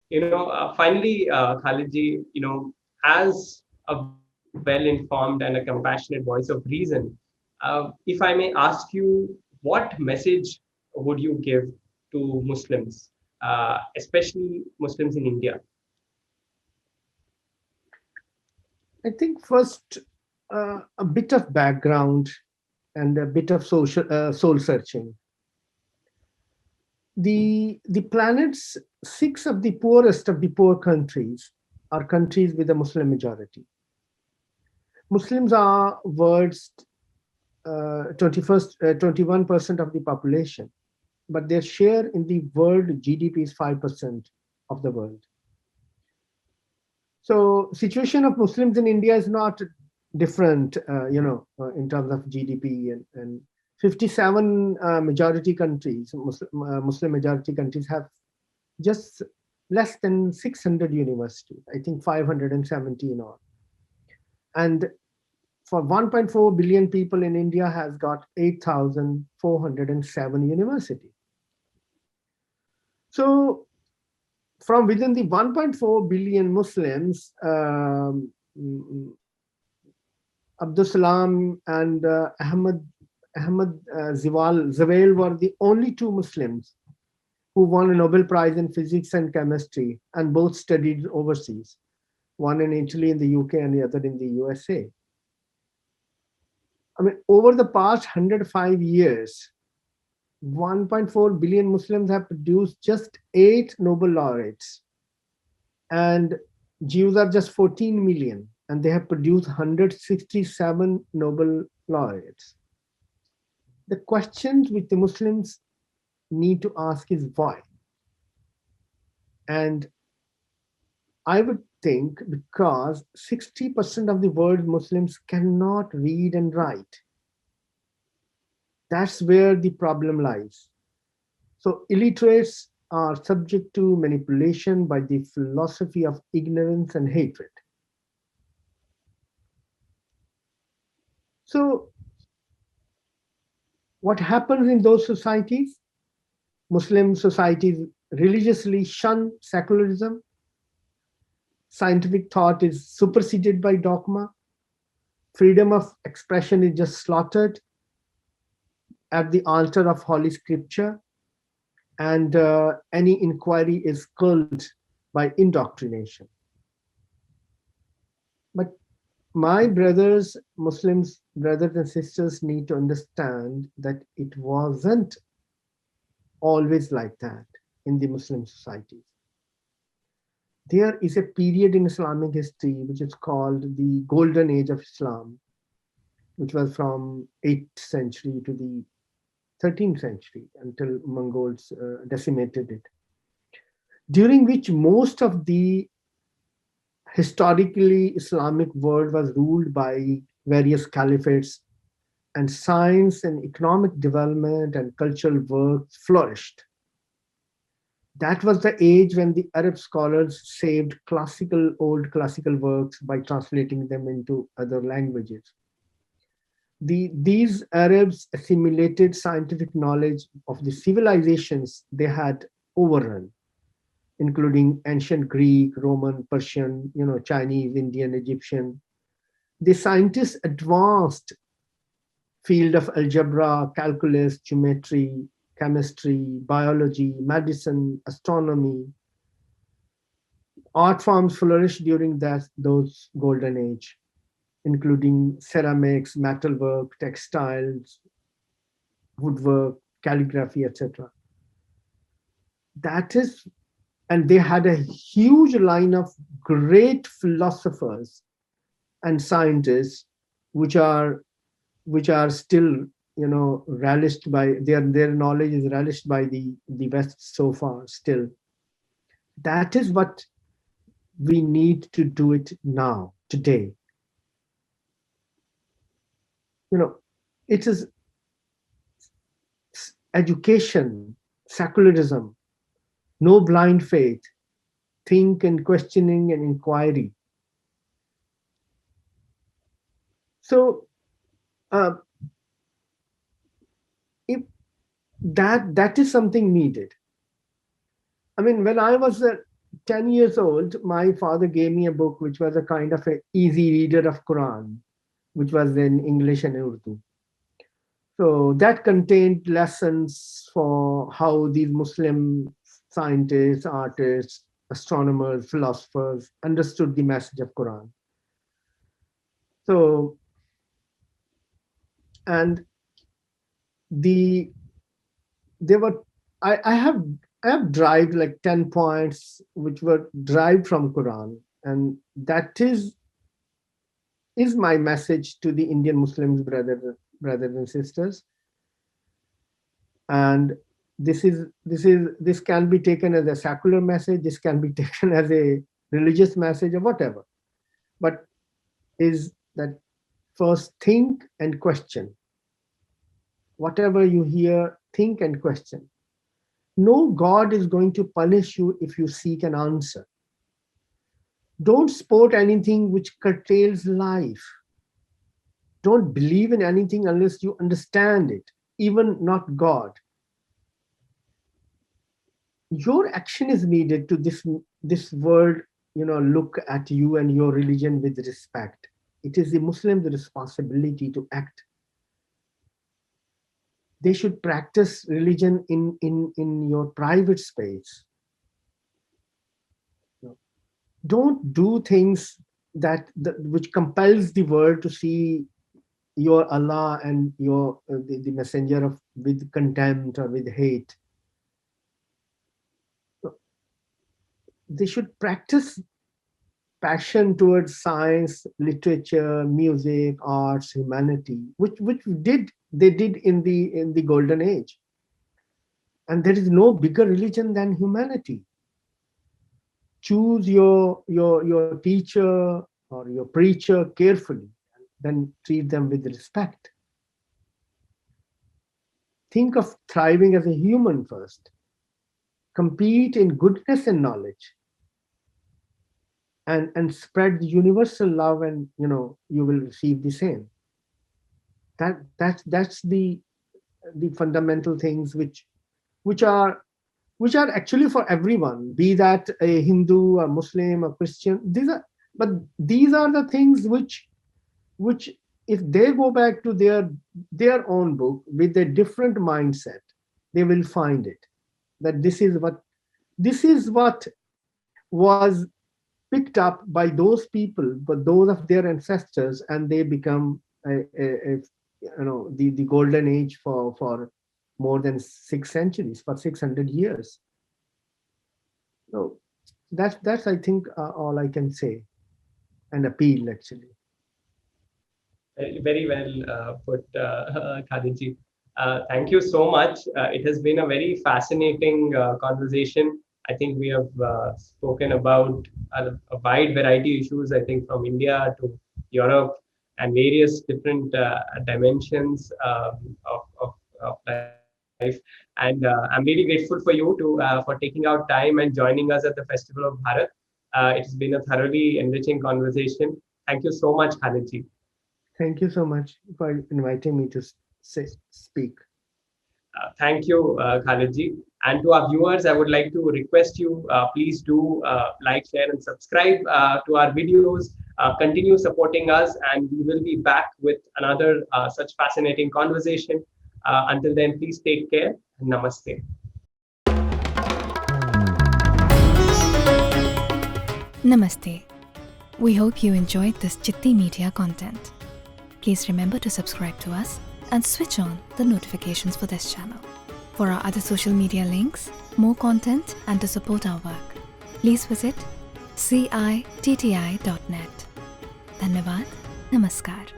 Finally, Khalidji, as a well-informed and a compassionate voice of reason, if I may ask you, what message would you give to Muslims, especially Muslims in India? I think first a bit of background and a bit of soul searching. The planet's six of the poorest of the poor countries are countries with a Muslim majority. Muslims are world's 21% of the population, but their share in the world GDP is 5% of the world. So situation of Muslims in India is not different, in terms of GDP and 57 majority countries, Muslim majority countries have just less than 600 universities, I think 570 in all. And for 1.4 billion people in India has got 8,407 universities. So from within the 1.4 billion Muslims, Abdul Salam and Ahmad Zawel were the only two Muslims who won a Nobel Prize in Physics and Chemistry, and both studied overseas, one in Italy in the UK and the other in the USA. I mean, over the past 105 years, 1.4 billion Muslims have produced just 8 Nobel laureates, and Jews are just 14 million, and they have produced 167 Nobel laureates. The questions which the Muslims need to ask is why. And I would think because 60% of the world's Muslims cannot read and write. That's where the problem lies. So illiterates are subject to manipulation by the philosophy of ignorance and hatred. So what happens in those societies? Muslim societies religiously shun secularism. Scientific thought is superseded by dogma. Freedom of expression is just slaughtered at the altar of Holy Scripture, and any inquiry is killed by indoctrination. But my brothers, Muslims, brothers and sisters need to understand that it wasn't always like that in the Muslim societies. There is a period in Islamic history which is called the Golden Age of Islam, which was from 8th century to the 13th century until Mongols decimated it, during which most of the historically Islamic world was ruled by various caliphates, and science and economic development and cultural work flourished. That was the age when the Arab scholars saved old classical works by translating them into other languages. These Arabs assimilated scientific knowledge of the civilizations they had overrun, including ancient Greek, Roman, Persian, Chinese, Indian, Egyptian. The scientists advanced field of algebra, calculus, geometry, chemistry, biology, medicine, astronomy. Art forms flourished during those golden age, including ceramics, metalwork, textiles, woodwork, calligraphy, etc. That is, and they had a huge line of great philosophers and scientists, which are still, relished by their knowledge is relished by the West so far still. That is what we need to do it now, today. It is education, secularism, no blind faith, think and questioning and inquiry. So uh, if that is something needed. I mean, when I was 10 years old, my father gave me a book which was a kind of an easy reader of Quran, which was in English and Urdu. So that contained lessons for how these Muslim scientists, artists, astronomers, philosophers understood the message of Quran. So, and the there were I have derived like 10 points which were derived from Quran, and that is my message to the Indian Muslims brothers and sisters. And this can be taken as a secular message, this can be taken as a religious message or whatever, but is that first think and question. Whatever you hear, think and question. No God is going to punish you if you seek an answer. Don't support anything which curtails life. Don't believe in anything unless you understand it, even not God. Your action is needed to this world, look at you and your religion with respect. It is the Muslim's responsibility to act. They should practice religion in your private space. Don't do things which compels the world to see your Allah and your the messenger of with contempt or with hate. They should practice passion towards science, literature, music, arts, humanity, which they did in the golden age. And there is no bigger religion than humanity. Choose your teacher or your preacher carefully, then treat them with respect. Think of thriving as a human first. Compete in goodness and knowledge. And spread the universal love, and you will receive the same. That's the fundamental things which are actually for everyone, be that a Hindu, a Muslim, a Christian. These are the things which if they go back to their own book with a different mindset, they will find it, that this is what was picked up by those people, but those of their ancestors, and they become the golden age for more than 6 centuries, for 600 years. So that's I think all I can say and appeal actually. Very well put, Khalidji. Thank you so much. It has been a very fascinating conversation. I think we have spoken about a wide variety of issues, I think from India to Europe and various different dimensions of life. And I'm really grateful for you for taking out time and joining us at the Festival of Bharat. It has been a thoroughly enriching conversation. Thank you so much, Khalidji. Thank you so much for inviting me to speak. Thank you, Khalidji. And to our viewers, I would like to request you, please do like, share, and subscribe to our videos. Continue supporting us, and we will be back with another such fascinating conversation. Until then, please take care. Namaste. Namaste. We hope you enjoyed this Chitti Media content. Please remember to subscribe to us and switch on the notifications for this channel. For our other social media links, more content, and to support our work, please visit citti.net. Dhanyavad. Namaskar.